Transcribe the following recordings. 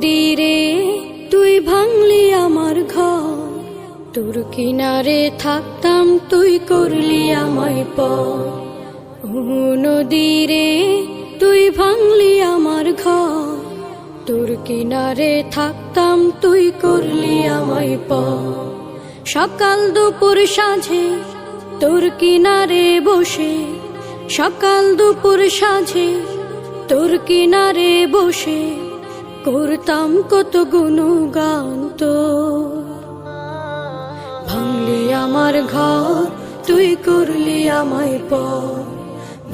নদীরে তুই ভাঙলি আমার ঘর, তোর কিনারে থাকতাম তুই করলি আমায় পর। ও নদীরে তুই ভাঙলি আমার ঘর, তোর কিনারে থাকতাম তুই করলি আমায় পর। সকাল দুপুর সাঁঝে তোর কিনারে বসে, সকাল দুপুর সাঁঝে তোর কিনারে বসে করতাম কত গুণগান তোর। ভাঙলি আমার ঘর তুই করলি আমায় পর,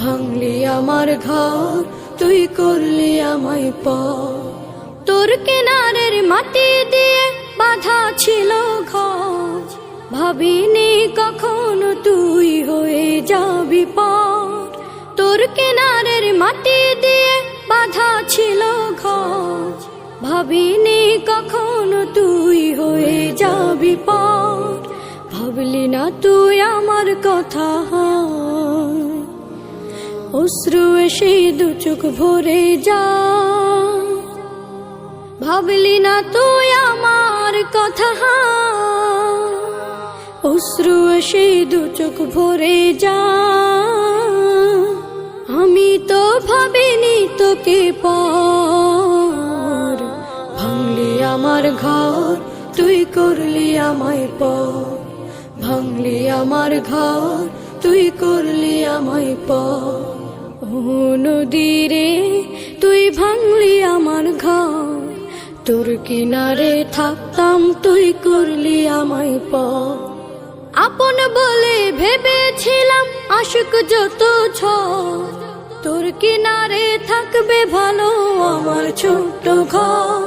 ভাঙলি আমার ঘর তুই করলি আমায় পর। তোর কিনারের মাটি দিয়ে বাঁধা ছিল ঘর, ভাবিনি কখনো তুই হয়ে যাবি পার। তোর কিনারের মাটি দিয়ে বাঁধা ছিল ঘর, ভাবিনি কখনো তুই হয়ে যাবি পার। ভাবলি না তুই আমার কথা, অশ্রু এসে দু চোখ ভরে যা। ভাবলি না তুই আমার কথা, অশ্রু এসে দু চোখ ভরে যা। আমি তো ভাবিনি তোকে পর, ভাঙলি আমার ঘর তুই করলি আমায় পর, ভাঙলি আমার ঘর তুই করলি আমায় পর। ও নদীরে তুই ভাঙলি আমার ঘর, তোর কিনারে থাকতাম তুই করলি আমায় পর। আপন বলে ভেবেছিলাম আশুক যত ঝড়, তোর কিনারে থাকবে ভালো আমার ছোট্ট ঘর।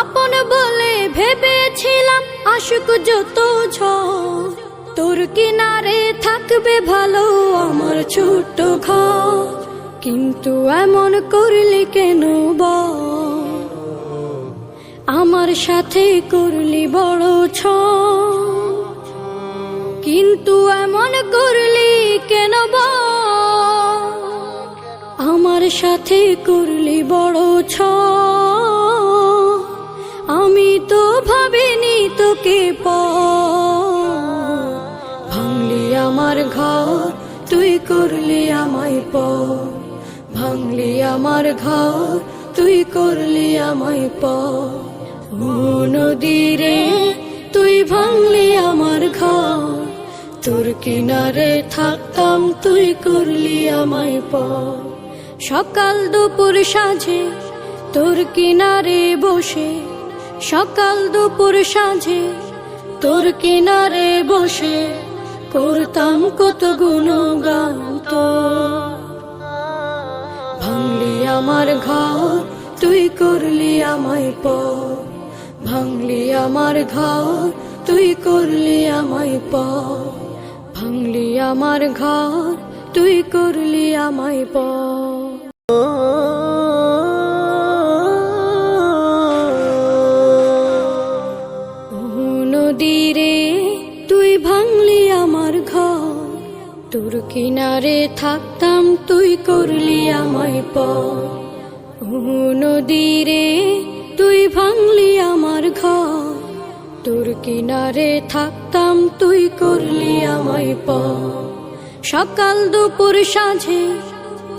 আপন বলে ভেবেছিলাম আশুক যত ঝড়, তোর কিনারে থাকবে ভালো আমার ছোট্ট ঘর। কিন্তু এমন করলি কেন বল, আমার সাথে করলি বড় ছল। কিন্তু এমন করলি কেন বল, আমার সাথে করলি বড় ছল। আমি তো ভাবিনি তোকে পর, ভাঙলি আমার ঘর তুই করলি আমায় পর, ভাঙলি আমার ঘর তুই করলি আমায় পর। ও নদীরে তুই ভাঙলি আমার ঘর, তোর কিনারে থাকতাম তুই করলি আমায় পর। সকাল দুপুর সাঁঝে তোর কিনারে বসে, সকাল দুপুর সাঁঝে তোর কিনারে বসে করতাম কত গুণগান তোর। ভাঙলি আমার ঘর তুই করলি আমায় পর, ভাঙলি আমার ঘর তুই করলি আমায় পর, ভাঙলি আমার ঘর তুই করলি আমায় পর। ও নদীরে তুই ভাঙলি আমার ঘর, তোর কিনারে থাকতাম তুই করলি আমায় পর। ও নদীরে তুই ভাঙলি আমার ঘর, তোর কিনারে থাকতাম তুই করলি আমায় পর। সকাল দুপুর সাঁঝে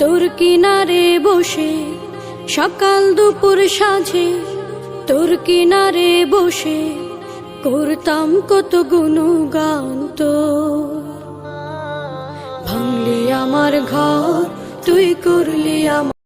তোর কিনারে বসে, সকাল দুপুর সাঁঝে তোর কিনারে বসে করতাম কত গুণগান তোর। ভাঙলি আমার ঘর তুই করলি আমার